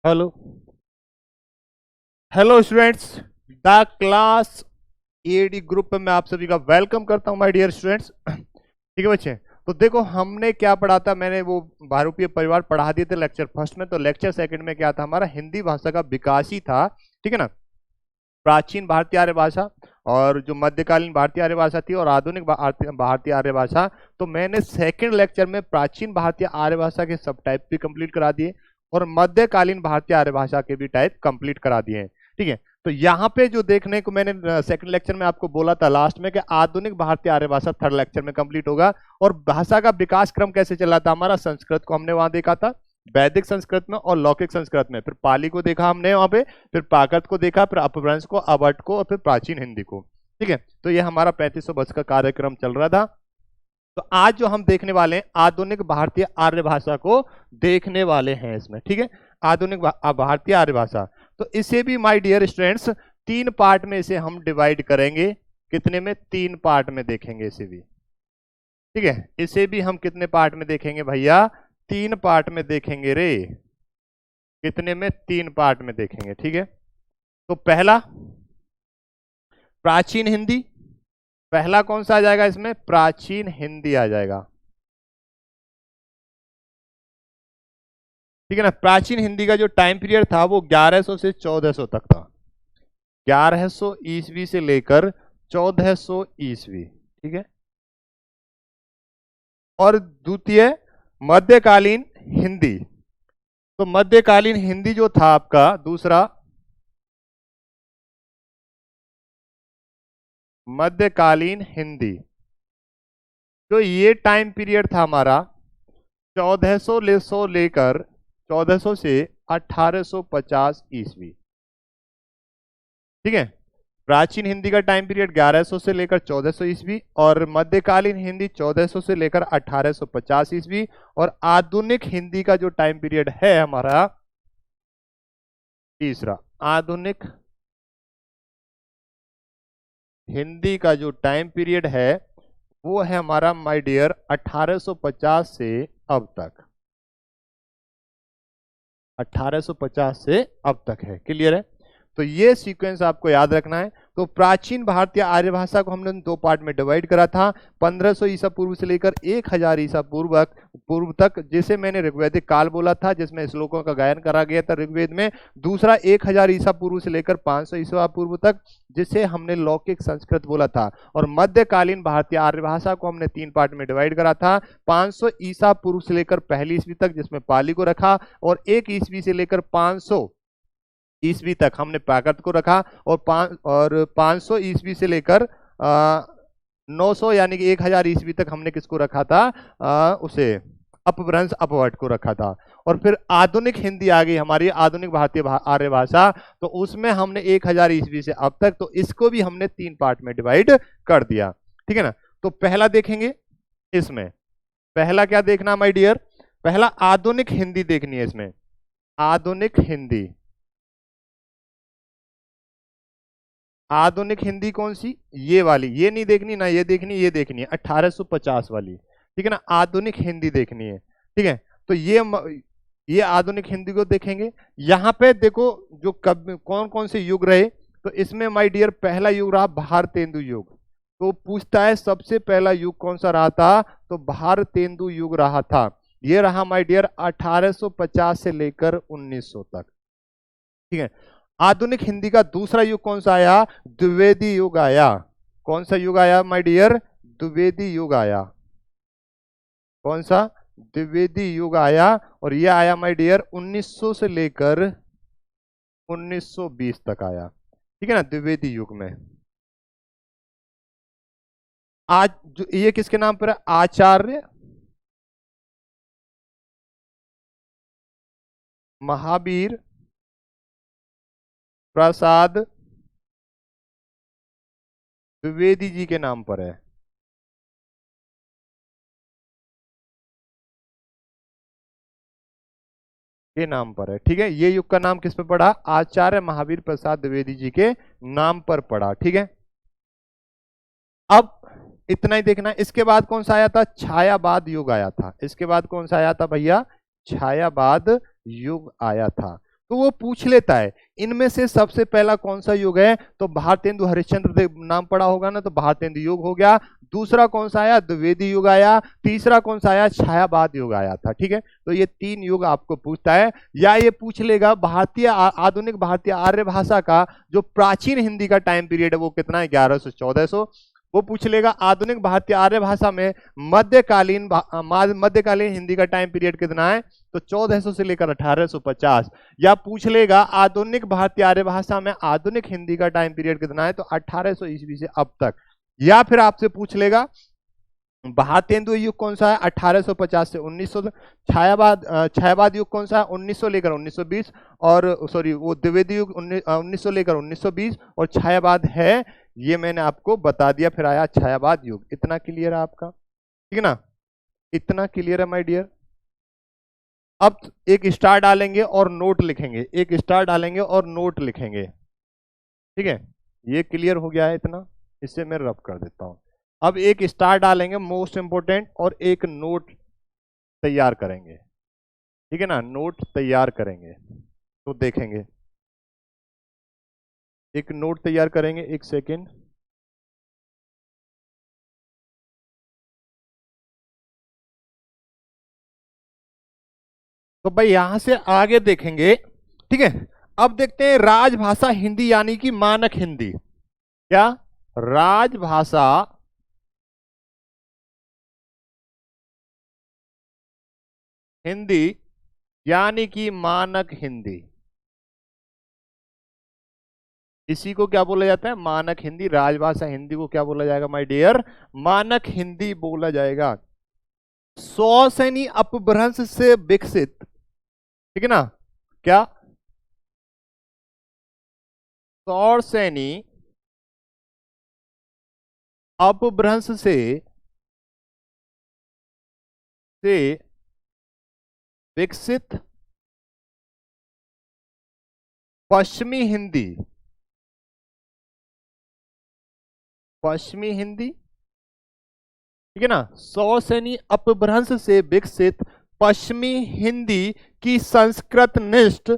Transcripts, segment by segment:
Hello hello students, the class AD group में आप सभी का वेलकम करता हूं माय डियर स्टूडेंट्स। ठीक है बच्चे, तो देखो हमने क्या पढ़ा था। मैंने वो बहुरूपीय परिवार पढ़ा दिए थे लेक्चर फर्स्ट में। तो लेक्चर सेकंड में क्या था, हमारा हिंदी भाषा का विकास ही था। ठीक है ना, प्राचीन भारतीय आर्य भाषा और जो मध्यकालीन भारतीय आर्य भाषा थी और आधुनिक भारतीय आर्य भाषा। तो मैंने सेकंड लेक्चर में प्राचीन भारतीय आर्य भाषा के सब टाइप भी कंप्लीट करा दिए और मध्यकालीन भारतीय आर्य भाषा के भी टाइप कंप्लीट करा दिए हैं। ठीक है, तो यहाँ पे जो देखने को मैंने सेकंड लेक्चर में आपको बोला था लास्ट में कि आधुनिक भारतीय आर्य भाषा थर्ड लेक्चर में कंप्लीट होगा। और भाषा का विकास क्रम कैसे चला था हमारा, संस्कृत को हमने वहां देखा था, वैदिक संस्कृत में और लौकिक संस्कृत में, फिर पाली को देखा हमने वहां पे, फिर प्राकृत को देखा, फिर अपभ्रंश को, अवट को और फिर प्राचीन हिंदी को। ठीक है, तो ये हमारा 3500 वर्ष का कार्यक्रम चल रहा था। तो आज जो हम देखने वाले हैं आधुनिक भारतीय आर्य भाषा को देखने वाले हैं इसमें। ठीक है, आधुनिक भारतीय आर्य भाषा। तो इसे भी माय डियर स्टूडेंट्स तीन पार्ट में इसे हम डिवाइड करेंगे। कितने में? तीन पार्ट में देखेंगे इसे भी। ठीक है, इसे भी हम कितने पार्ट में देखेंगे भैया? तीन पार्ट में देखेंगे रे। कितने में? तीन पार्ट में देखेंगे। ठीक है, तो पहला प्राचीन हिंदी। पहला कौन सा आ जाएगा इसमें? प्राचीन हिंदी आ जाएगा। ठीक है ना, प्राचीन हिंदी का जो टाइम पीरियड था वो 1100 से 1400 तक था। 1100 ईस्वी से लेकर 1400 ईस्वी। ठीक है, और द्वितीय मध्यकालीन हिंदी। तो मध्यकालीन हिंदी जो था आपका दूसरा, मध्यकालीन हिंदी जो ये टाइम पीरियड था हमारा 1400 से लेकर 1400 से 1850 ईस्वी। ठीक है, प्राचीन हिंदी का टाइम पीरियड 1100 से लेकर 1400 ईस्वी और मध्यकालीन हिंदी 1400 से लेकर 1850 ईस्वी। और आधुनिक हिंदी का जो टाइम पीरियड है हमारा तीसरा, आधुनिक हिंदी का जो टाइम पीरियड है वो है हमारा माय डियर 1850 से अब तक। 1850 से अब तक है। क्लियर है? तो ये सीक्वेंस आपको याद रखना है। तो प्राचीन भारतीय आर्य भाषा को हमने दो पार्ट में डिवाइड करा था, 1500 ईसा पूर्व से लेकर 1000 ईसा पूर्व तक, जिसे मैंने ऋग्वैदिक काल बोला था, जिसमें श्लोकों का गायन करा गया था ऋग्वेद में। दूसरा 1000 ईसा पूर्व से लेकर 500 ईसा पूर्व तक, जिसे हमने लौकिक संस्कृत बोला था। और मध्यकालीन भारतीय आर्य भाषा को हमने तीन पार्ट में डिवाइड करा था, 500 ईसा पूर्व से लेकर पहली ईस्वी तक, जिसमें पाली को रखा, और 1 ईस्वी से लेकर 500 ईस्वी तक हमने प्राकृत को रखा, और 500 ईस्वी से लेकर 900 यानी कि 1000 ईस्वी तक हमने किसको रखा था? उसे अपभ्रंश अपवट को रखा था। और फिर आधुनिक हिंदी आ गई हमारी, आधुनिक भारतीय आर्य भाषा। तो उसमें हमने 1000 ईस्वी से अब तक, तो इसको भी हमने तीन पार्ट में डिवाइड कर दिया। ठीक है ना, तो पहला देखेंगे इसमें। पहला क्या देखना माय डियर? पहला आधुनिक हिंदी देखनी है इसमें। आधुनिक हिंदी, आधुनिक हिंदी कौन सी? ये वाली। ये नहीं देखनी ना, ये देखनी, ये देखनी है 1850 वाली। ठीक है ना, आधुनिक हिंदी देखनी है। ठीक है, तो ये आधुनिक हिंदी को देखेंगे। यहाँ पे देखो जो कब कौन कौन से युग रहे। तो इसमें माय डियर पहला युग रहा भारतेंदु युग। तो पूछता है सबसे पहला युग कौन सा रहा था? तो भारतेंदु युग रहा था। ये रहा माय डियर 1850 से लेकर 1900 तक। ठीक है, आधुनिक हिंदी का दूसरा युग कौन सा आया? द्विवेदी युग आया। कौन सा युग आया माय डियर? द्विवेदी युग आया। कौन सा? द्विवेदी युग आया। और यह आया माय डियर 1900 से लेकर 1920 तक आया। ठीक है ना, द्विवेदी युग में। आज जो ये किसके नाम पर है? आचार्य महावीर प्रसाद द्विवेदी जी के नाम पर है। के नाम पर है। ठीक है, ये युग का नाम किस पे पड़ा? आचार्य महावीर प्रसाद द्विवेदी जी के नाम पर पड़ा। ठीक है, अब इतना ही देखना। इसके बाद कौन सा आया था? छायावाद युग आया था। इसके बाद कौन सा आया था भैया? छायावाद युग आया था। तो वो पूछ लेता है इनमें से सबसे पहला कौन सा युग है, तो भारतेंदु हरिश्चंद्र देव नाम पड़ा होगा ना, तो भारतेंदु युग हो गया। दूसरा कौन सा आया, द्विवेदी युग आया। तीसरा कौन सा आया, छायावाद युग आया था। ठीक है, तो ये 3 युग आपको पूछता है। या ये पूछ लेगा भारतीय आधुनिक भारतीय आर्य भाषा का जो प्राचीन हिंदी का टाइम पीरियड है वो कितना है, 1100-1400। वो पूछ लेगा आधुनिक भारतीय आर्य भाषा में मध्यकालीन हिंदी का टाइम पीरियड कितना है, तो 1400 से लेकर 1850। या पूछ लेगा आधुनिक भारतीय आर्य भाषा में आधुनिक हिंदी का टाइम पीरियड कितना है, तो 1800 ईस्वी से अब तक। या फिर आपसे पूछ लेगा भारतेंदु युग कौन सा है, 1850 से 1900 तक। छायावाद युग कौन सा है, 1900 लेकर 1920। और सॉरी वो द्विवेदी युग 1900 लेकर 1920। और छायावाद है, ये मैंने आपको बता दिया। फिर आया छायावाद युग। इतना क्लियर है आपका, ठीक है ना, इतना क्लियर है माय डियर। अब एक स्टार डालेंगे और नोट लिखेंगे, एक स्टार डालेंगे और नोट लिखेंगे। ठीक है, ये क्लियर हो गया है इतना, इससे मैं रब कर देता हूं। अब एक स्टार डालेंगे मोस्ट इंपोर्टेंट, और एक नोट तैयार करेंगे। ठीक है ना, नोट तैयार करेंगे तो देखेंगे। एक नोट तैयार करेंगे, एक सेकेंड। तो भाई यहां से आगे देखेंगे। ठीक है, अब देखते हैं राजभाषा हिंदी यानी कि मानक हिंदी। क्या, राजभाषा हिंदी यानी कि मानक हिंदी, इसी को क्या बोला जाता है, मानक हिंदी। राजभाषा हिंदी को क्या बोला जाएगा माय डियर, मानक हिंदी बोला जाएगा। सौसैनी अपभ्रंश से विकसित, ठीक है ना, क्या, सौसैनी अपभ्रंश से विकसित पश्चिमी हिंदी, पश्चिमी हिंदी, ठीक है ना, सौसैनी अपभ्रंश से विकसित पश्चिमी हिंदी की संस्कृतनिष्ठ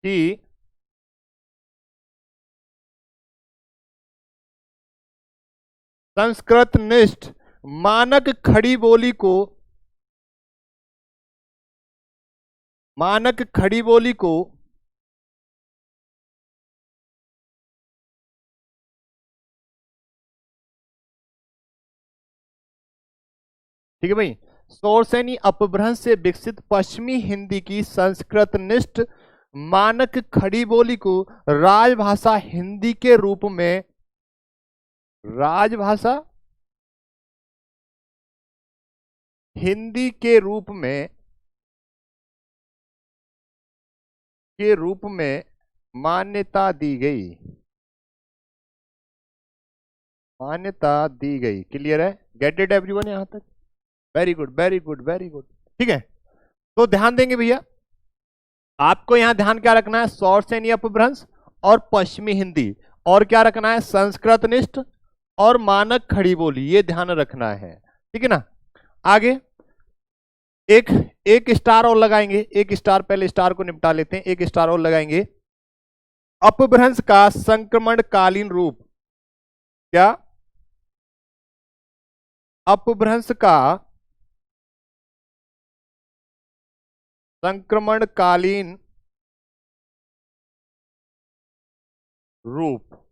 की संस्कृतनिष्ठ मानक खड़ी बोली को, मानक खड़ी बोली को ठीक है भाई, सौसैनी अपभ्रंश से विकसित पश्चिमी हिंदी की संस्कृतनिष्ठ मानक खड़ी बोली को राजभाषा हिंदी के रूप में, राजभाषा हिंदी के रूप में मान्यता दी गई, मान्यता दी गई। क्लियर है, गेट इट एवरीवन यहां तक, very good very good very good. ठीक है, तो ध्यान देंगे भैया, आपको यहां ध्यान क्या रखना है, सौसैनी अपभ्रंश और पश्चिमी हिंदी, और क्या रखना है, संस्कृतनिष्ठ और मानक खड़ी बोली, ये ध्यान रखना है। ठीक है ना, आगे एक स्टार और लगाएंगे, एक स्टार, पहले स्टार को निपटा लेते हैं, एक स्टार और लगाएंगे। अपभ्रंश का संक्रमणकालीन रूप, क्या, अपभ्रंश का संक्रमणकालीन रूप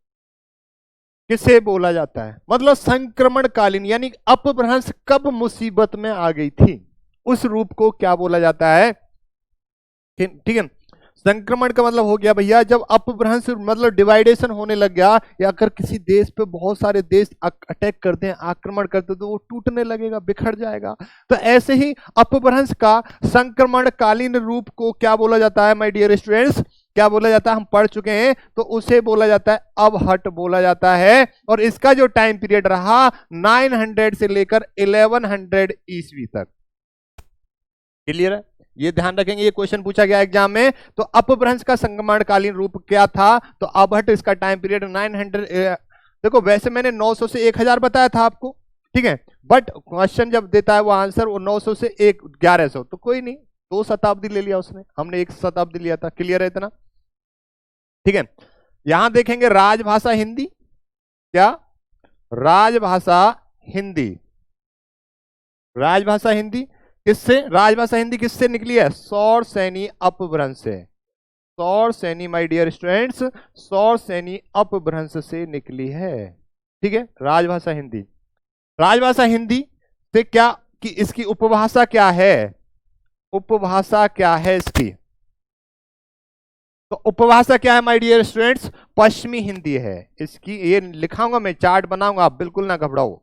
किसे बोला जाता है, मतलब संक्रमणकालीन यानी अपभ्रंश कब मुसीबत में आ गई थी, उस रूप को क्या बोला जाता है। ठीक है, संक्रमण का मतलब हो गया भैया जब अपभ्रंश मतलब डिवाइडेशन होने लग गया, या अगर किसी देश पे बहुत सारे देश अटैक करते हैं, आक्रमण करते हैं, तो वो टूटने लगेगा, बिखर जाएगा। तो ऐसे ही अपभ्रंश का संक्रमणकालीन रूप को क्या बोला जाता है माय डियर स्टूडेंट्स, क्या बोला जाता है, हम पढ़ चुके हैं, तो उसे बोला जाता है अबहट बोला जाता है। और इसका जो टाइम पीरियड रहा 900 से लेकर 1100 ईस्वी तक। क्लियर है, ये ध्यान रखेंगे, ये क्वेश्चन पूछा गया एग्जाम में। तो अपभ्रंश का संक्रमणकालीन रूप क्या था, तो अबहट, इसका टाइम पीरियड 900। देखो वैसे मैंने 900 से 1000 बताया था आपको, ठीक है, बट क्वेश्चन जब देता है वो आंसर वो 900 से 1100, तो कोई नहीं, 2 शताब्दी ले लिया उसने, हमने 1 शताब्दी लिया था। क्लियर है इतना? ठीक है। यहां देखेंगे राजभाषा हिंदी, क्या राजभाषा हिंदी, राजभाषा हिंदी किससे, राजभाषा हिंदी किससे निकली है, सौर सैनी अपभ्रंश से। सौर सैनी माय डियर स्टूडेंट्स, सौर सैनी अपभ्रंश से निकली है। ठीक है, राजभाषा हिंदी। राजभाषा हिंदी से क्या कि इसकी उपभाषा क्या है, उपभाषा क्या है इसकी, तो उपभाषा क्या है माय डियर स्टूडेंट्स, पश्चिमी हिंदी है इसकी। ये लिखाऊंगा मैं, चार्ट बनाऊंगा, आप बिल्कुल ना घबराओ।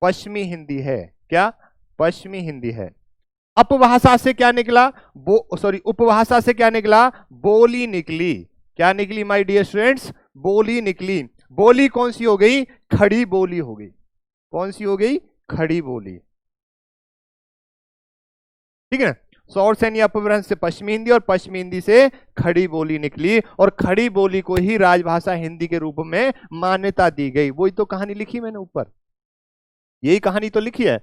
पश्चिमी हिंदी है, क्या पश्चिमी हिंदी है। अपभाषा से क्या निकला, उपभाषा से क्या निकला, बोली निकली। क्या निकली माय डियर स्टूडेंट्स, बोली निकली। बोली कौन सी हो गई, खड़ी बोली हो गई। कौन सी हो गई, खड़ी बोली। ठीक है ना, सौर सैनी अपभ्रंश से पश्चिमी हिंदी और पश्चिमी हिंदी से खड़ी बोली निकली, और खड़ी बोली को ही राजभाषा हिंदी के रूप में मान्यता दी गई। वही तो कहानी लिखी मैंने ऊपर, यही कहानी तो लिखी है।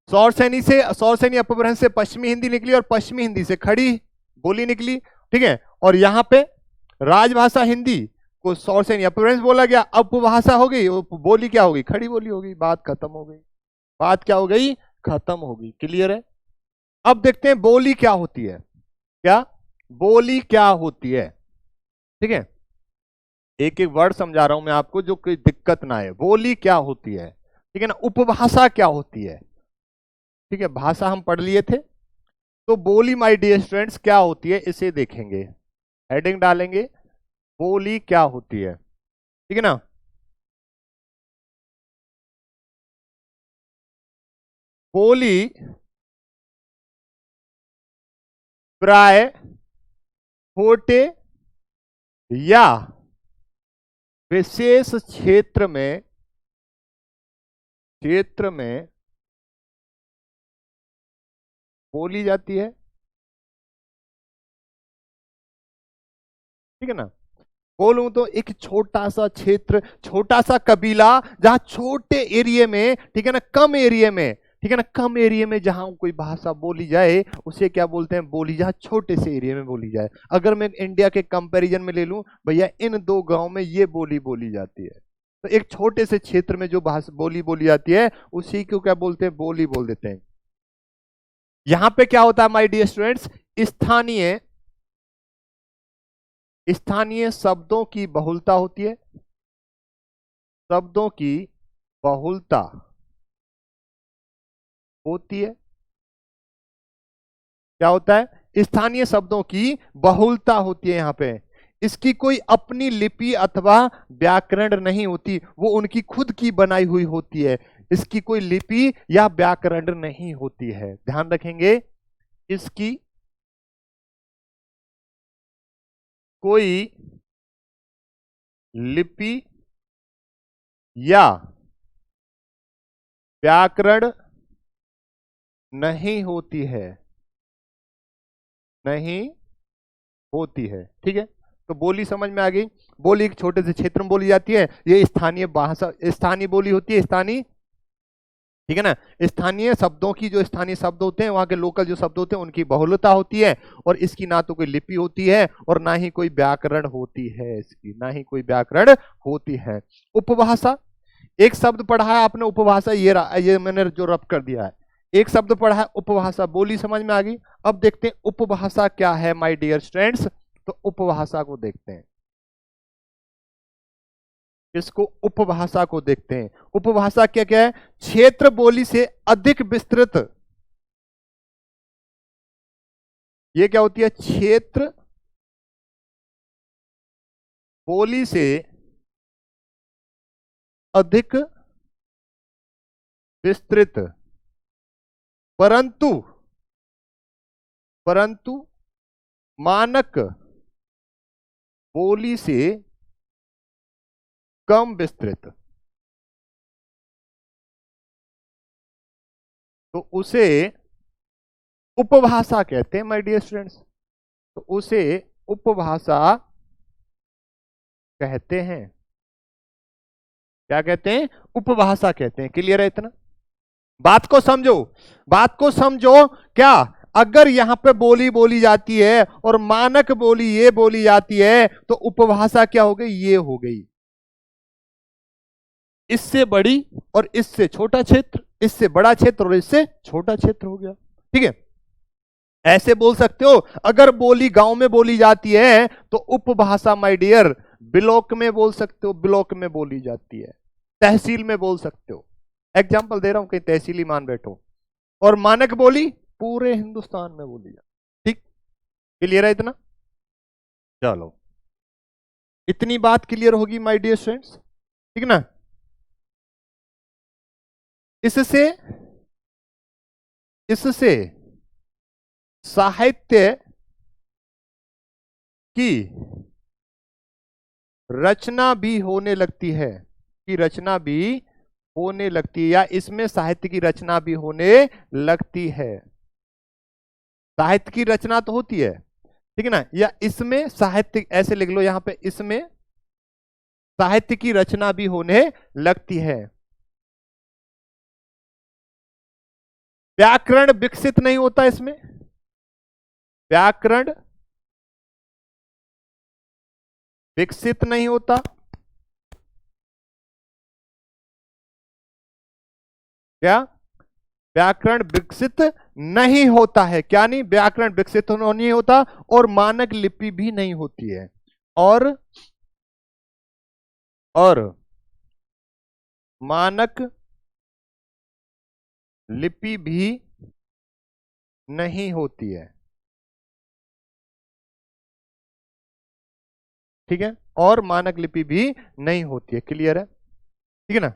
सौर सैनी अपभ्रंश से पश्चिमी हिंदी निकली और पश्चिमी हिंदी से खड़ी बोली निकली। ठीक है, और यहां पे राजभाषा हिंदी को सौर सैनी अपभ्रंश बोला गया, उपभाषा हो गई, बोली क्या हो गई, खड़ी बोली हो गई। बात खत्म हो गई, बात क्या हो गई, खत्म हो गई। क्लियर है? अब देखते हैं बोली क्या होती है, क्या बोली क्या होती है। ठीक है, एक एक वर्ड समझा रहा हूं मैं आपको, जो कोई दिक्कत ना आए। बोली क्या होती है, ठीक है ना। उपभाषा क्या होती है, ठीक है, भाषा हम पढ़ लिए थे। तो बोली माय डियर स्टूडेंट्स क्या होती है, इसे देखेंगे, हेडिंग डालेंगे, बोली क्या होती है। ठीक है ना। बोली प्राय छोटे या विशेष क्षेत्र में बोली जाती है। ठीक है ना, बोलूं तो एक छोटा सा क्षेत्र, छोटा सा कबीला, जहां छोटे एरिया में, ठीक है ना, कम एरिया में, ठीक है ना, कम एरिया में जहां कोई भाषा बोली जाए उसे क्या बोलते हैं, बोली। जहां छोटे से एरिया में बोली जाए। अगर मैं इंडिया के कंपैरिजन में ले लूं, भैया इन 2 गांव में ये बोली बोली जाती है, तो एक छोटे से क्षेत्र में जो भाषा बोली बोली जाती है उसी को क्या बोलते हैं, बोली बोल देते हैं। यहां पे क्या होता है माय डियर स्टूडेंट्स, स्थानीय स्थानीय शब्दों की बहुलता होती है। शब्दों की बहुलता होती है। क्या होता है, स्थानीय शब्दों की बहुलता होती है। यहां पे इसकी कोई अपनी लिपि अथवा व्याकरण नहीं होती, वो उनकी खुद की बनाई हुई होती है। इसकी कोई लिपि या व्याकरण नहीं होती है, ध्यान रखेंगे। इसकी कोई लिपि या व्याकरण नहीं होती है, नहीं होती है। ठीक है, तो बोली समझ में आ गई। बोली एक छोटे से क्षेत्र में बोली जाती है, ये स्थानीय भाषा, स्थानीय बोली होती है, स्थानीय। ठीक है ना, स्थानीय शब्दों की, जो स्थानीय शब्द होते हैं वहां के लोकल जो शब्द होते हैं उनकी बहुलता होती है, और इसकी ना तो कोई लिपि होती है और ना ही कोई व्याकरण होती है, इसकी ना ही कोई व्याकरण होती है। उपभाषा, एक शब्द पढ़ा है आपने उपभाषा, ये मैंने जो रब कर दिया है, एक शब्द पढ़ा है उपभाषा, बोली समझ में आ गई। अब देखते हैं उपभाषा क्या है माय डियर स्टूडेंट्स, तो उपभाषा को देखते हैं, इसको उपभाषा को देखते हैं। उपभाषा क्या क्या है, क्षेत्र बोली से अधिक विस्तृत, ये क्या होती है, क्षेत्र बोली से अधिक विस्तृत, परंतु मानक बोली से कम विस्तृत, तो उसे उपभाषा कहते हैं माय डियर स्टूडेंट्स। तो उसे उपभाषा कहते हैं। क्या कहते हैं, उपभाषा कहते हैं। क्लियर है इतना? बात को समझो, बात को समझो। क्या अगर यहां पे बोली बोली जाती है और मानक बोली ये बोली जाती है तो उपभाषा क्या हो गई? ये हो गई। इससे बड़ी और इससे छोटा क्षेत्र, इससे बड़ा क्षेत्र और इससे छोटा क्षेत्र हो गया। ठीक है, ऐसे बोल सकते हो। अगर बोली गांव में बोली जाती है तो उपभाषा माय डियर ब्लॉक में बोल सकते हो, ब्लॉक में बोली जाती है, तहसील में बोल सकते हो। एग्जाम्पल दे रहा हूं, कहीं तहसीली मान बैठो। और मानक बोली पूरे हिंदुस्तान में बोली जाती। ठीक, क्लियर है इतना? चलो, इतनी बात क्लियर होगी माय डियर स्टूडेंट्स, ठीक ना? इससे इससे साहित्य की रचना भी होने लगती है, कि रचना भी होने लगती है, या इसमें साहित्य की रचना भी होने लगती है। साहित्य की रचना तो होती है, ठीक है ना, या इसमें साहित्य, ऐसे लिख लो यहां पे, इसमें साहित्य की रचना भी होने लगती है। व्याकरण विकसित नहीं होता इसमें, व्याकरण विकसित नहीं होता। क्या? व्याकरण विकसित नहीं होता है। क्या नहीं? व्याकरण विकसित नहीं होता, और मानक लिपि भी नहीं होती है, और मानक लिपि भी नहीं होती है। ठीक है, और मानक लिपि भी नहीं होती है। क्लियर है? ठीक है ना?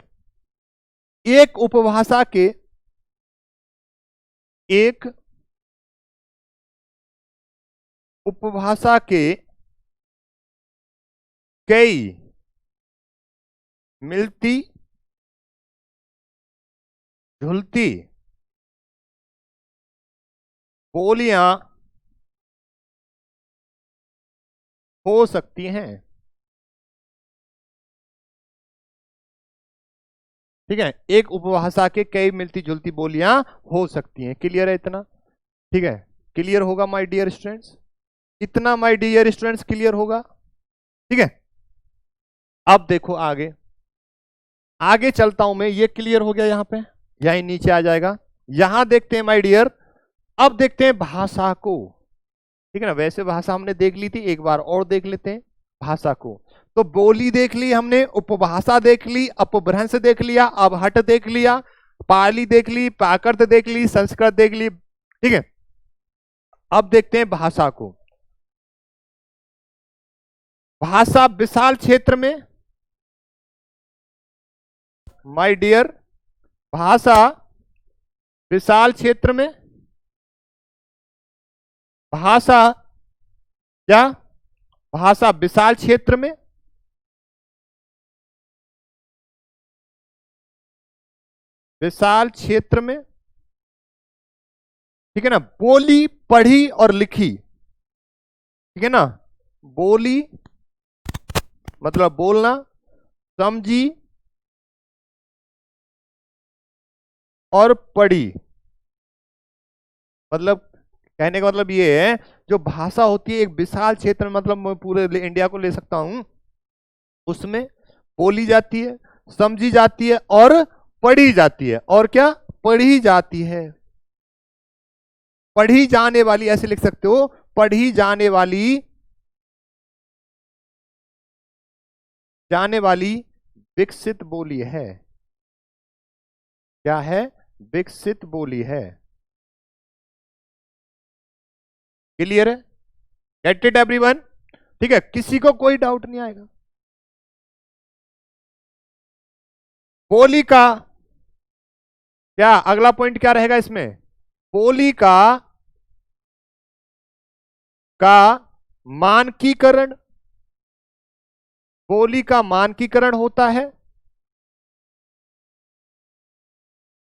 एक उपभाषा के एक उपभाषा के कई मिलती जुलती बोलियां हो सकती हैं। ठीक है, एक उपभाषा के कई मिलती जुलती बोलियां हो सकती हैं। क्लियर है इतना? ठीक है, क्लियर होगा माय डियर स्टूडेंट्स? इतना माय डियर स्टूडेंट्स क्लियर होगा? ठीक है, अब देखो आगे, आगे चलता हूं मैं। ये क्लियर हो गया, यहां पे यहीं नीचे आ जाएगा। यहां देखते हैं माय डियर, अब देखते हैं भाषा को। ठीक है ना, वैसे भाषा हमने देख ली थी, एक बार और देख लेते हैं भाषा को। तो बोली देख ली हमने, उपभाषा देख ली, अपभ्रंश देख लिया, अवहट देख लिया, पाली देख ली, प्राकृत देख ली, संस्कृत देख ली। ठीक है, अब देखते हैं भाषा को। भाषा विशाल क्षेत्र में, माय डियर, भाषा विशाल क्षेत्र में, भाषा क्या? भाषा विशाल क्षेत्र में, विशाल क्षेत्र में, ठीक है ना, बोली, पढ़ी और लिखी। ठीक है ना, बोली मतलब बोलना, समझी और पढ़ी, मतलब कहने का मतलब ये है, जो भाषा होती है एक विशाल क्षेत्र में, मतलब मैं पूरे इंडिया को ले सकता हूं, उसमें बोली जाती है, समझी जाती है और पढ़ी जाती है। और क्या? पढ़ी जाती है। पढ़ी जाने वाली, ऐसे लिख सकते हो, पढ़ी जाने वाली विकसित बोली है। क्या है? विकसित बोली है। क्लियर है? Get it everyone? ठीक है, किसी को कोई डाउट नहीं आएगा। बोली का क्या अगला पॉइंट क्या रहेगा इसमें? बोली का मानकीकरण, बोली का मानकीकरण होता है।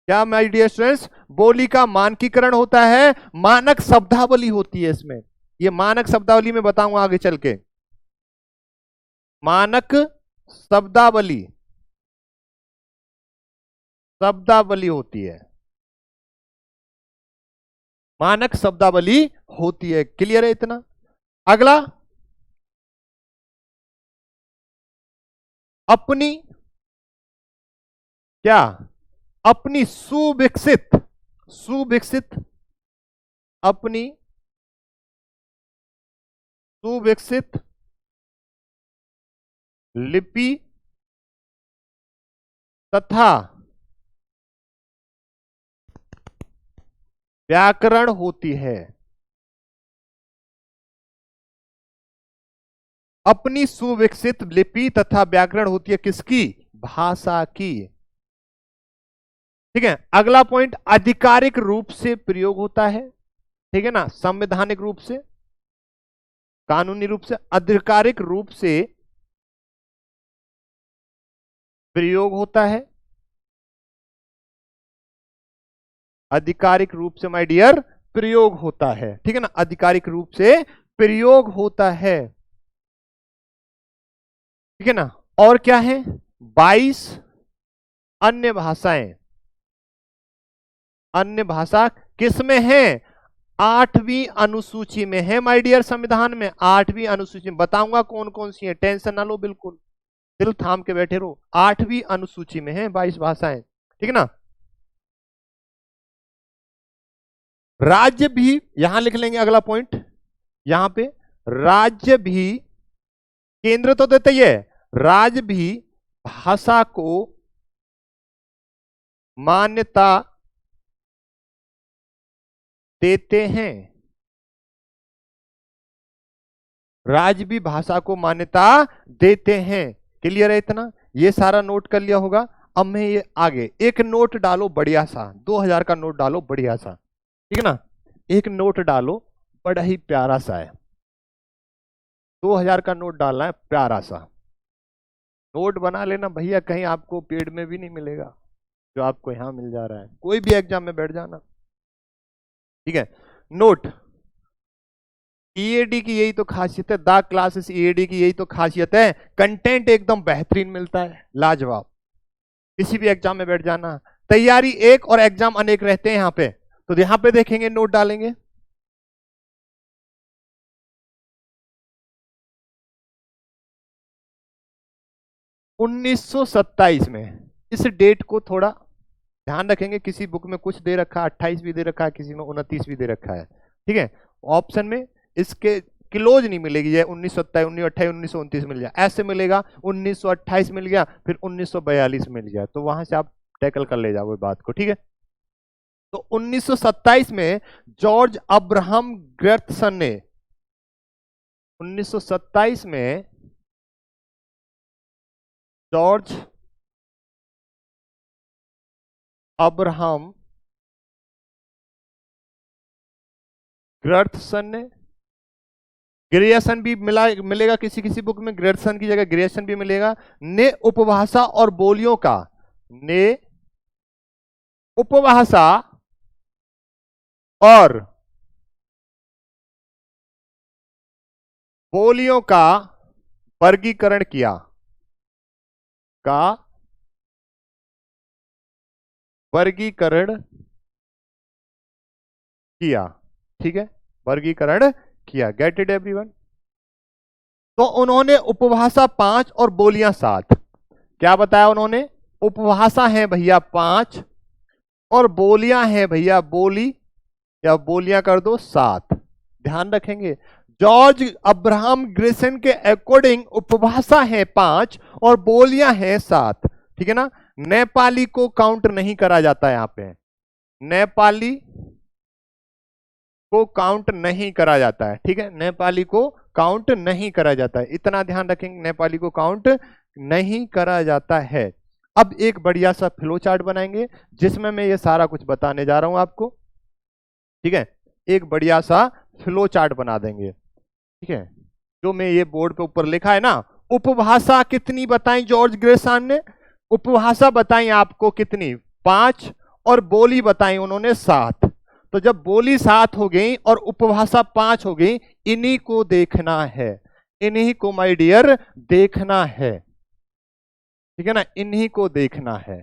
क्या माय डियर स्टूडेंट्स? बोली का मानकीकरण होता है, मानक शब्दावली होती है इसमें। ये मानक शब्दावली में बताऊंगा आगे चल के। मानक शब्दावली, शब्दावली होती है। मानक शब्दावली होती है। क्लियर है इतना? अगला, अपनी क्या, अपनी सुविकसित, सुविकसित, अपनी सुविकसित लिपि तथा व्याकरण होती है। अपनी सुविकसित लिपि तथा व्याकरण होती है किसकी? भाषा की। ठीक है। अगला पॉइंट, आधिकारिक रूप से प्रयोग होता है। ठीक है ना, संवैधानिक रूप से, कानूनी रूप से, आधिकारिक रूप से प्रयोग होता है। आधिकारिक रूप से माय डियर प्रयोग होता है। ठीक है ना, आधिकारिक रूप से प्रयोग होता है। ठीक है ना। और क्या है? 22 अन्य भाषाएं। अन्य भाषा किसमें है? 8वीं अनुसूची में है माय डियर, संविधान में 8वीं अनुसूची में। बताऊंगा कौन कौन सी है, टेंशन ना लो, बिल्कुल दिल थाम के बैठे रहो। 8वीं अनुसूची में है 22 भाषाएं। ठीक है ना। राज्य भी यहां लिख लेंगे, अगला पॉइंट यहां पे, राज्य भी, केंद्र तो देते ही है, राज्य भी भाषा को मान्यता देते हैं। राज्य भी भाषा को मान्यता देते हैं। क्लियर है इतना? ये सारा नोट कर लिया होगा। अब मैं ये आगे एक नोट डालो बढ़िया सा, 2000 का नोट डालो बढ़िया सा। ठीक है ना, एक नोट डालो बड़ा ही प्यारा सा है, 2000 का नोट डालना है प्यारा सा। नोट बना लेना भैया, कहीं आपको पेड़ में भी नहीं मिलेगा जो आपको यहां मिल जा रहा है। कोई भी एग्जाम में बैठ जाना। ठीक है, नोट। ईएडी की यही तो खासियत है, द क्लासेस ईएडी की यही तो खासियत है, कंटेंट एकदम बेहतरीन मिलता है, लाजवाब। किसी भी एग्जाम में बैठ जाना, तैयारी एक और एग्जाम अनेक रहते हैं यहां पे। तो यहां पे देखेंगे, नोट डालेंगे। (1927) में, इस डेट को थोड़ा ध्यान रखेंगे। किसी बुक में कुछ दे रखा है 28 भी दे रखा है, किसी में 29 भी दे रखा है। ठीक है, ऑप्शन में इसके क्लोज नहीं मिलेगी, ये 1927, 1928, 1929 मिल जाए, ऐसे मिलेगा 1928 मिल गया, फिर 1942 मिल गया, तो वहां से आप टैकल कर ले जाओ बात को। ठीक है, तो 1927 में जॉर्ज अब्राहम ग्रर्थसन ने, 1927 में जॉर्ज अब्राहम ग्रर्थसन ने, ग्रेसन भी मिलेगा किसी किसी बुक में, ग्रेसन की जगह ग्रेसन भी मिलेगा, ने उपभाषा और बोलियों का, ने उपभाषा और बोलियों का वर्गीकरण किया, का वर्गीकरण किया। ठीक है, वर्गीकरण किया। Get it everyone? तो उन्होंने उपभाषा 5 और बोलियां 7, क्या बताया उन्होंने? उपभाषा है भैया 5 और बोलियां हैं भैया, बोली या बोलियां कर दो 7। ध्यान रखेंगे, जॉर्ज अब्राहम ग्रेसन के अकॉर्डिंग उपभाषा है 5 और बोलियां हैं 7। ठीक है ना। नेपाली को काउंट नहीं करा जाता यहां पे, नेपाली को काउंट नहीं करा जाता है। ठीक है, नेपाली को काउंट नहीं करा जाता है, इतना ध्यान रखेंगे, नेपाली को काउंट नहीं करा जाता है। अब एक बढ़िया सा फ्लो चार्ट बनाएंगे जिसमें मैं ये सारा कुछ बताने जा रहा हूं आपको। ठीक है, एक बढ़िया सा फ्लो चार्ट बना देंगे। ठीक है, जो मैं ये बोर्ड पे ऊपर लिखा है ना, उपभाषा कितनी बताई जॉर्ज ग्रेसन ने? उपभाषा बताई आपको कितनी? 5, और बोली बताई उन्होंने 7। तो जब बोली 7 हो गई और उपभाषा 5 हो गई, इन्हीं को देखना है, इन्हीं को माय डियर देखना है। ठीक है ना, इन्हीं को देखना है।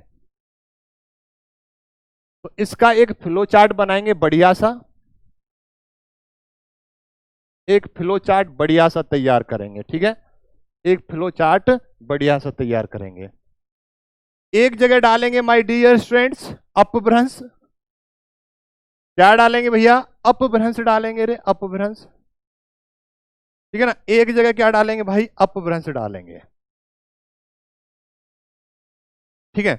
तो इसका एक फ्लो चार्ट बनाएंगे बढ़िया सा। एक फ्लो चार्ट बढ़िया सा तैयार करेंगे, ठीक है, एक फ्लो चार्ट बढ़िया सा तैयार करेंगे। एक जगह डालेंगे माय डियर स्टूडेंट्स अपभ्रंश, क्या डालेंगे भैया, अपभ्रंश डालेंगे रे, अपभ्रंश, ठीक है ना। एक जगह क्या डालेंगे भाई, अपभ्रंश डालेंगे, ठीक है।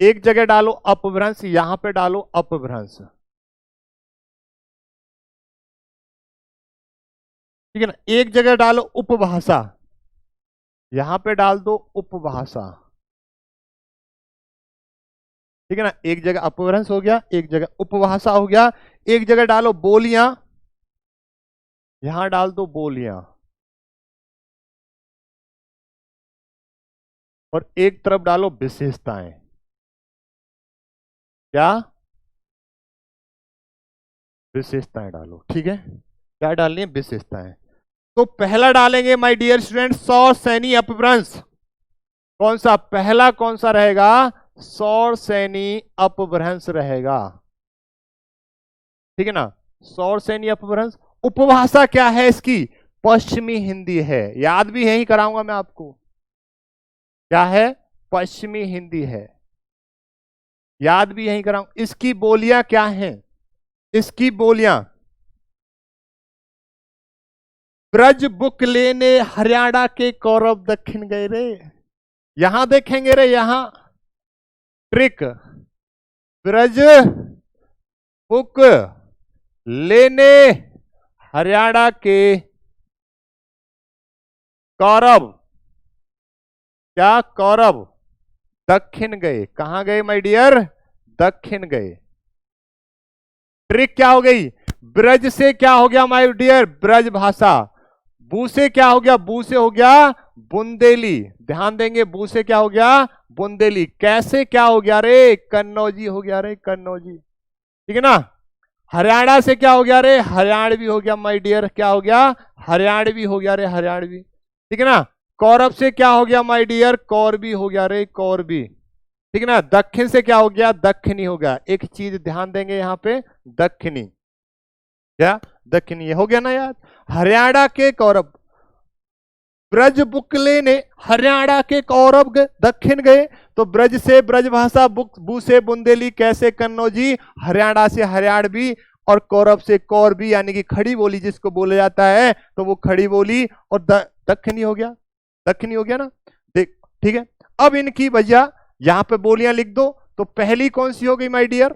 एक जगह डालो अपभ्रंश, यहां पे डालो अपभ्रंश, ठीक है ना। एक जगह डालो उपभाषा, यहां पे डाल दो उपभाषा, ठीक है ना। एक जगह अपभ्रंश हो गया, एक जगह उपभाषा हो गया। एक जगह डालो बोलियां, यहां डाल दो बोलियां, और एक तरफ डालो विशेषताएं, क्या, विशेषताएं डालो, ठीक है। क्या डालनी है, विशेषताएं। तो पहला डालेंगे माय डियर स्टूडेंट सौर सैनी अपभ्रंश, कौन सा पहला, कौन सा रहेगा, सौर सैनी अपभ्रंश रहेगा, ठीक है ना। सौर सैनी अपभ्रंश। उपभाषा क्या है इसकी, पश्चिमी हिंदी है, याद भी यही कराऊंगा मैं आपको, क्या है, पश्चिमी हिंदी है, याद भी यही कराऊं। इसकी बोलियां क्या हैं, इसकी बोलियां, ब्रज बुक लेने हरियाणा के कौरव दक्षिण गए रे, यहां देखेंगे रे, यहां ट्रिक, ब्रज बुक लेने हरियाणा के कौरव, क्या कौरव दक्षिण गए, कहां गए माय डियर, दक्षिण गए। ट्रिक क्या हो गई, ब्रज से क्या हो गया माय डियर, ब्रज भाषा, बू से क्या हो गया, बू से हो गया बुंदेली, ध्यान देंगे, बू से क्या हो गया, बुंदेली। कैसे क्या हो गया रे, कन्नौजी हो गया रे, कन्नौजी, ठीक है ना। हरियाणा से क्या हो गया रे, हरियाणवी हो गया माय डियर, क्या हो गया, हरियाणवी हो गया रे, हरियाणवी, ठीक है ना। कौरव से क्या हो गया माय डियर, कौरवी हो गया रे, कौरवी, ठीक है ना। दक्षिण से क्या हो गया, दक्षिणी हो गया। एक चीज ध्यान देंगे यहां पे, दक्षिणी, क्या, दक्षिणी हो गया ना याद। हरियाणा के कौरव, ब्रज बुकले ने हरियाणा के कौरव दक्षिण गए, तो ब्रज से ब्रज भाषा, बू से बुंदेली, कैसे कन्नौजी, हरियाणा से हरियाणवी, और कौरव से कौरवी, यानी कि खड़ी बोली जिसको बोला जाता है, तो वो खड़ी बोली, और दक्षिणी हो गया, दक्षिणी हो गया ना, देख, ठीक है। अब इनकी वजह यहां पे बोलियां लिख दो, तो पहली कौन सी हो गई माय डियर,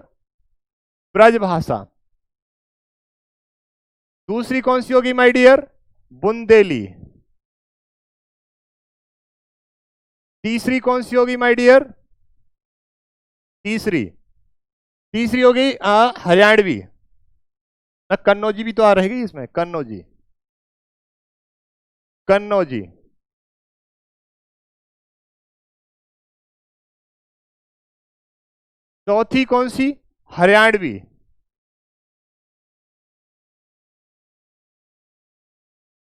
ब्रज भाषा, दूसरी कौन सी होगी माय डियर, बुंदेली, तीसरी कौन सी होगी माय डियर, तीसरी, तीसरी हो गई हरियाणवी, कन्नौजी भी तो आ रहेगी इसमें, कन्नौजी, कन्नौजी, चौथी कौन सी, हरियाणवी,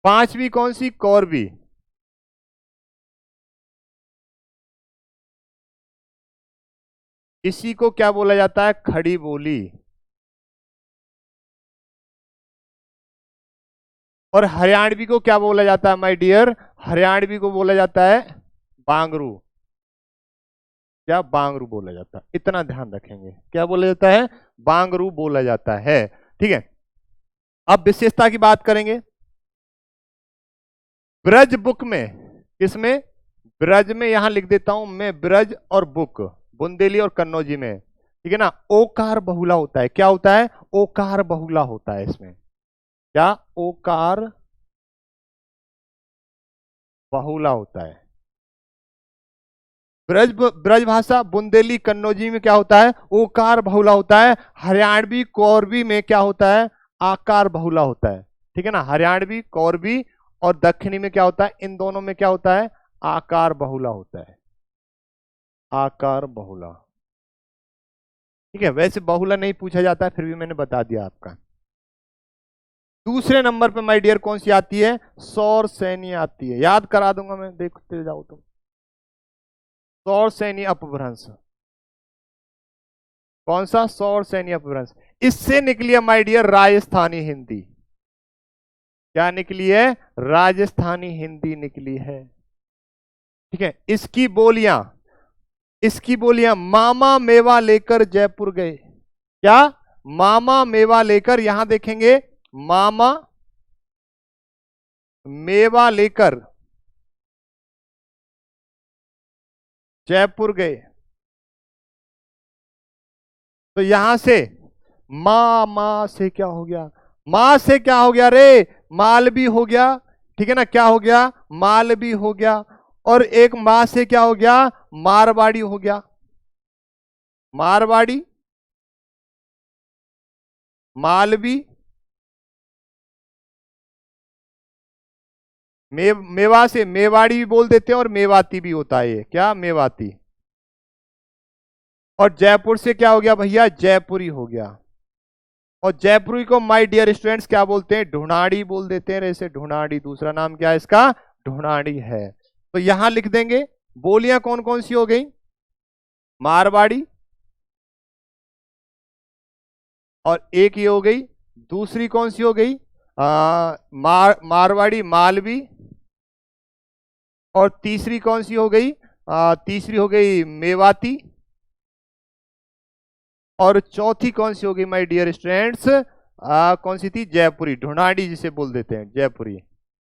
पांचवी कौन सी, कौरवी, इसी को क्या बोला जाता है, खड़ी बोली। और हरियाणवी को क्या बोला जाता है माय डियर, हरियाणवी को बोला जाता है बांगरू, क्या, बांगरू बोला जाता है, इतना ध्यान रखेंगे, क्या बोला जाता है, बांगरू बोला जाता है, ठीक है। अब विशेषता की बात करेंगे, ब्रज बुक में, किसमें, ब्रज में, यहां लिख देता हूं मैं, ब्रज और बुक, बुंदेली और कन्नौजी में, ठीक है ना। ओकार बहुला होता है, क्या होता है, ओकार बहुला होता है इसमें, क्या, ओकार बहुला होता है। ब्रज ब्रज भाषा, बुंदेली, कन्नौजी में क्या होता है, ओकार बहुला होता है। हरियाणवी कौरवी में क्या होता है, आकार बहुला होता है, ठीक है ना। हरियाणवी, कौरवी और दक्षिणी में क्या होता है, इन दोनों में क्या होता है, आकार बहुला होता है, आकार बहुला, ठीक है। वैसे बहुला नहीं पूछा जाता है, फिर भी मैंने बता दिया आपका। दूसरे नंबर पे माय डियर कौन सी आती है, सौर सैनी आती है, याद करा दूंगा मैं, देखते जाओ तुम। सौर सैनी अपभ्रंश, कौन सा, सौर सैनी अपभ्रंश। इससे निकली है माय डियर राजस्थानी हिंदी, क्या निकली है? राजस्थानी हिंदी निकली है। ठीक है, इसकी बोलियां मामा मेवा लेकर जयपुर गए। क्या? मामा मेवा लेकर, यहां देखेंगे मामा मेवा लेकर जयपुर गए। तो यहां से मां से क्या हो गया? मां से क्या हो गया रे? मालवी हो गया। ठीक है ना, क्या हो गया? मालवी हो गया। और एक मां से क्या हो गया? मारवाड़ी हो गया। मारवाड़ी, मालवी, मेवा से मेवाड़ी भी बोल देते हैं और मेवाती भी होता है ये। क्या? मेवाती। और जयपुर से क्या हो गया भैया? जयपुरी हो गया। और जयपुरी को माय डियर स्टूडेंट्स क्या बोलते हैं? ढूंढाड़ी बोल देते हैं। ऐसे ढूंढाड़ी, दूसरा नाम क्या है इसका? ढूंढाड़ी है। तो यहां लिख देंगे बोलियां कौन कौन सी हो गई? मारवाड़ी, और एक ये हो गई। दूसरी कौन सी हो गई? मारवाड़ी, मालवी। और तीसरी कौन सी हो गई? तीसरी हो गई मेवाती। और चौथी कौन सी हो गई माय डियर स्टूडेंट्स? कौन सी थी? जयपुरी, ढूंढाड़ी जिसे बोल देते हैं, जयपुरी।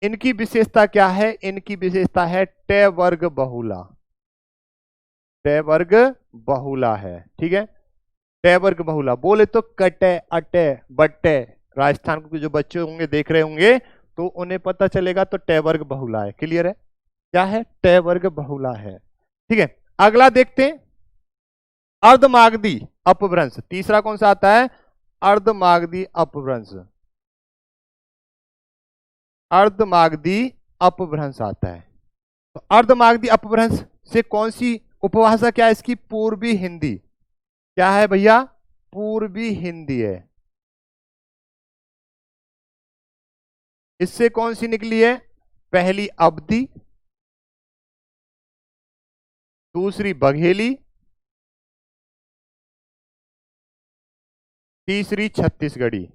इनकी विशेषता क्या है? इनकी विशेषता है ट वर्ग बहुला। ट वर्ग बहुला है। ठीक है, ट वर्ग बहुला। बोले तो कटे, अटे, बट्टे। राजस्थान के जो बच्चे होंगे, देख रहे होंगे, तो उन्हें पता चलेगा तो ट वर्ग बहुला है। क्लियर है? क्या है? ट वर्ग बहुला है। ठीक है, अगला देखते हैं, अर्धमागधी अपभ्रंश। तीसरा कौन सा आता है? अर्धमागधी अपभ्रंश। अर्धमागधी अपभ्रंश आता है। तो अर्धमागधी अपभ्रंश से कौन सी उपभाषा, क्या है इसकी? पूर्वी हिंदी। क्या है भैया? पूर्वी हिंदी है। इससे कौन सी निकली है? पहली अवधी, दूसरी बघेली, तीसरी छत्तीसगढ़ी।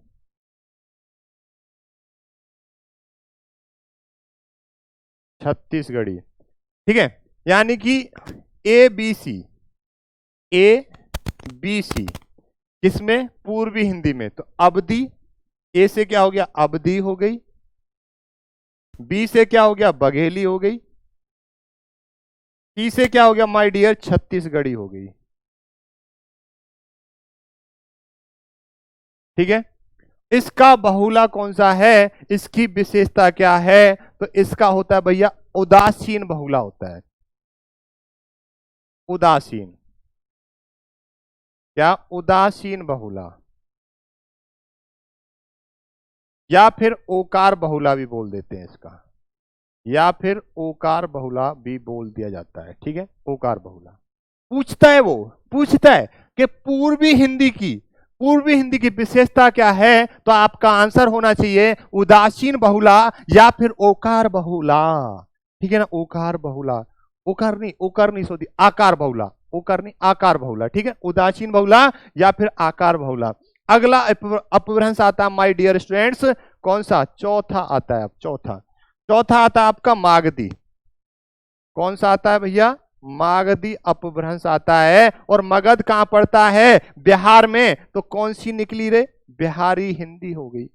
छत्तीसगढ़ी। ठीक है, यानी कि ए बी सी किसमें? पूर्वी हिंदी में। तो अवधी, ए से क्या हो गया? अवधी हो गई। बी से क्या हो गया? बघेली हो गई। सी से क्या हो गया माय डियर? छत्तीसगढ़ी हो गई। ठीक है, इसका बहुला कौन सा है? इसकी विशेषता क्या है? तो इसका होता है भैया उदासीन बहुला होता है। उदासीन। क्या? उदासीन बहुला, या फिर ओकार बहुला भी बोल देते हैं इसका, या फिर ओकार बहुला भी बोल दिया जाता है। ठीक है, ओकार बहुला। पूछता है, वो पूछता है कि पूर्वी हिंदी की विशेषता क्या है? तो आपका आंसर होना चाहिए उदासीन बहुला या फिर ओकार बहुला। ठीक है ना, ओकार बहुला। ओकार नहीं सोती, आकार बहुला। ओकार नहीं, आकार बहुला। ठीक है, उदासीन बहुला या फिर आकार बहुला। अगला अपभ्रंश आता है माय डियर स्टूडेंट्स, कौन सा? चौथा आता है। अब चौथा आता है आपका मागधी। कौन सा आता है भैया? मागधी अपभ्रंश आता है। और मगध कहां पड़ता है? बिहार में। तो कौन सी निकली रे? बिहारी हिंदी हो गई।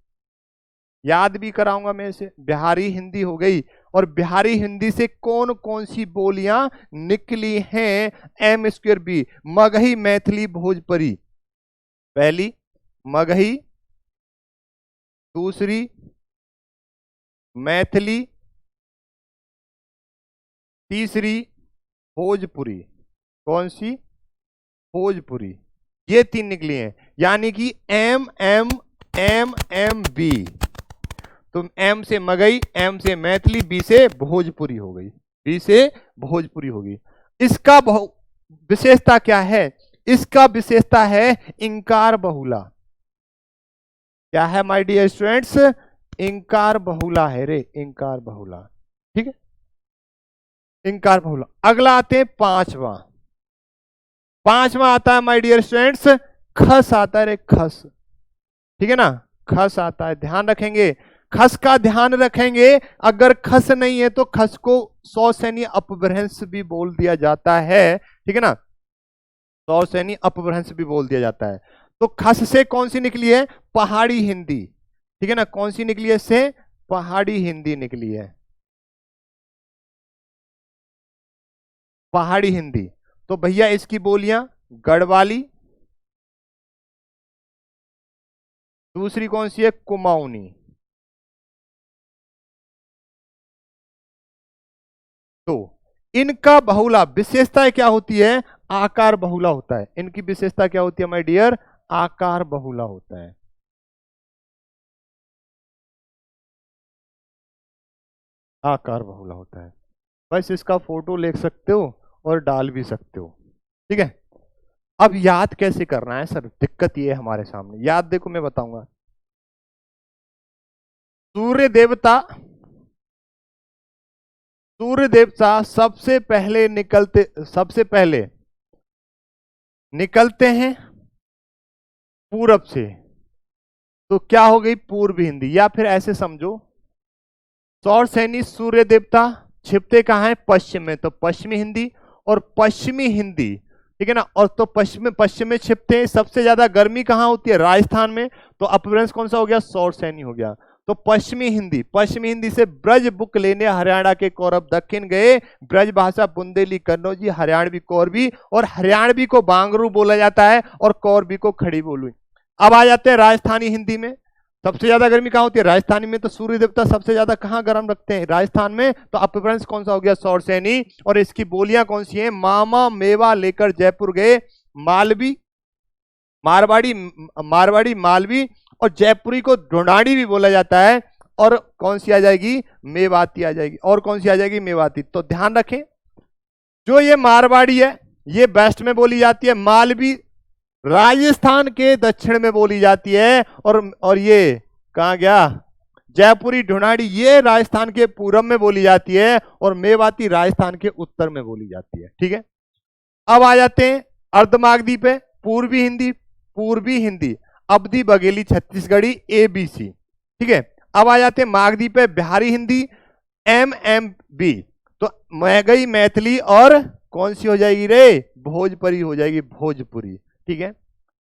याद भी कराऊंगा मैं इसे, बिहारी हिंदी हो गई। और बिहारी हिंदी से कौन कौन सी बोलियां निकली हैं? एम स्क्वेयर बी, मगही, मैथिली, भोजपुरी। पहली मगही, दूसरी मैथिली, तीसरी भोजपुरी। कौन सी? भोजपुरी। ये तीन निकली हैं, यानी कि M M M M B. तो एम से मगई, एम से मैथिली, बी से भोजपुरी हो गई। बी से भोजपुरी होगी। इसका विशेषता क्या है? इसका विशेषता है इंकार बहुला। क्या है माय डियर स्टूडेंट्स? इंकार बहुला है रे, इंकार बहुला। ठीक है, इंकार बहुला। अगला आते हैं पांचवा आता है माय डियर स्टूडेंट्स, खस आता है रे, खस। ठीक है ना, खस आता है। ध्यान रखेंगे खस का ध्यान रखेंगे, अगर खस नहीं है तो खस को सौसैनी अपभ्रंश भी बोल दिया जाता है, ठीक है ना, सौसैनी अपभ्रंश भी बोल दिया जाता है। तो खस से कौन सी निकली है? पहाड़ी हिंदी, ठीक है ना, कौन सी निकली है इससे? पहाड़ी हिंदी निकली है, पहाड़ी हिंदी। तो भैया इसकी बोलियां गढ़वाली, दूसरी कौन सी है? कुमाऊनी। तो इनका बहुला विशेषता क्या होती है? आकार बहुला होता है। इनकी विशेषता क्या होती है माय डियर? आकार बहुला होता है। आकार बहुला होता है। बस इसका फोटो ले सकते हो और डाल भी सकते हो, ठीक है। अब याद कैसे करना है सर? दिक्कत ये है हमारे सामने। याद देखो मैं बताऊंगा। सूर्य देवता, सूर्य देवता सबसे पहले निकलते हैं पूरब से, तो क्या हो गई? पूर्व हिंदी। या फिर ऐसे समझो, सौरसैनी सूर्य देवता छिपते कहां है? पश्चिम में, तो पश्चिमी हिंदी। और पश्चिमी हिंदी, ठीक है ना, और तो पश्चिम में छिपते हैं। सबसे ज्यादा गर्मी कहां होती है? राजस्थान में। तो अपभ्रंश कौन सा हो गया? सौरसैनी हो गया। तो पश्चिमी हिंदी से ब्रज बुक लेने हरियाणा के कौरव दक्षिण गए। ब्रज भाषा बुंदेली कन्नौजी हरियाणवी कौरवी, और हरियाणवी को बांगरू बोला जाता है और कौरवी को खड़ी बोलू। अब आ जाते हैं राजस्थानी हिंदी में। सबसे ज्यादा गर्मी कहां होती है? राजस्थानी में। तो सूर्य देवता सबसे ज्यादा कहां गर्म रखते हैं? राजस्थान में। तो अपभ्रंश कौन सा हो गया? सौरसैनी। और इसकी बोलियां कौन सी हैं? मामा मेवा लेकर जयपुर गए, मालवी मारवाड़ी मालवी, और जयपुरी को ढूंढाड़ी भी बोला जाता है। और कौन सी आ जाएगी? मेवाती आ जाएगी। और कौन सी आ जाएगी? मेवाती। तो ध्यान रखें, जो ये मारवाड़ी है ये वेस्ट में बोली जाती है, मालवी राजस्थान के दक्षिण में बोली जाती है, और ये कहां गया? जयपुरी ढूंढाड़ी ये राजस्थान के पूरब में बोली जाती है, और मेवाती राजस्थान के उत्तर में बोली जाती है, ठीक है। अब आ जाते हैं अर्धमागधी पे। पूर्वी हिंदी अवधी बघेली छत्तीसगढ़ी ABC, ठीक है। अब आ जाते हैं मागधी पे, बिहारी हिंदी MMB। तो मैगई मैथिली, और कौन सी हो जाएगी रे? भोजपुरी हो जाएगी, भोजपुरी, ठीक है।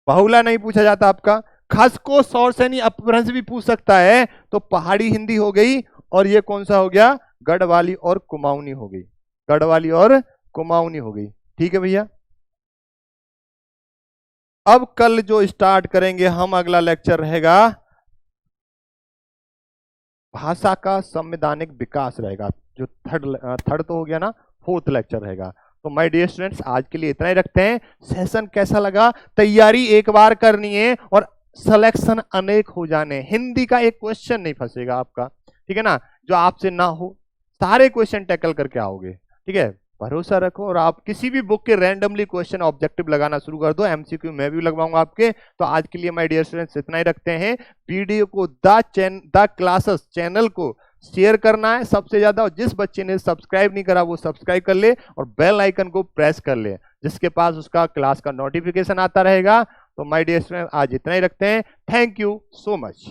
बहुला नहीं पूछा जाता आपका। खस को सौरसैनी अपभ्रंश भी पूछ सकता है। तो पहाड़ी हिंदी हो गई, और ये कौन सा हो गया? गढ़वाली और कुमाऊनी हो गई, गढ़वाली और कुमाऊनी हो गई, ठीक है भैया। अब कल जो स्टार्ट करेंगे हम, अगला लेक्चर रहेगा भाषा का संवैधानिक विकास रहेगा, जो थर्ड तो हो गया ना, फोर्थ लेक्चर रहेगा। तो माय डियर स्टूडेंट्स, आज के लिए इतना ही रखते हैं। सेशन कैसा लगा? तैयारी एक बार करनी है और सिलेक्शन अनेक हो जाने। हिंदी का एक क्वेश्चन नहीं फंसेगा आपका, ठीक है ना, जो आपसे ना हो। सारे क्वेश्चन टैकल करके आओगे, ठीक है। भरोसा रखो, और आप किसी भी बुक के रैंडमली क्वेश्चन ऑब्जेक्टिव लगाना शुरू कर दो। MCQ मैं भी लगवाऊंगा आपके। तो आज के लिए माय डियर स्टूडेंट्स इतना ही रखते हैं। वीडियो को द क्लासेस चैनल को शेयर करना है सबसे ज्यादा, और जिस बच्चे ने सब्सक्राइब नहीं करा वो सब्सक्राइब कर ले, और बेल आइकन को प्रेस कर ले, जिसके पास उसका क्लास का नोटिफिकेशन आता रहेगा। तो माय डियर स्टूडेंट आज इतना ही रखते हैं। Thank you so much.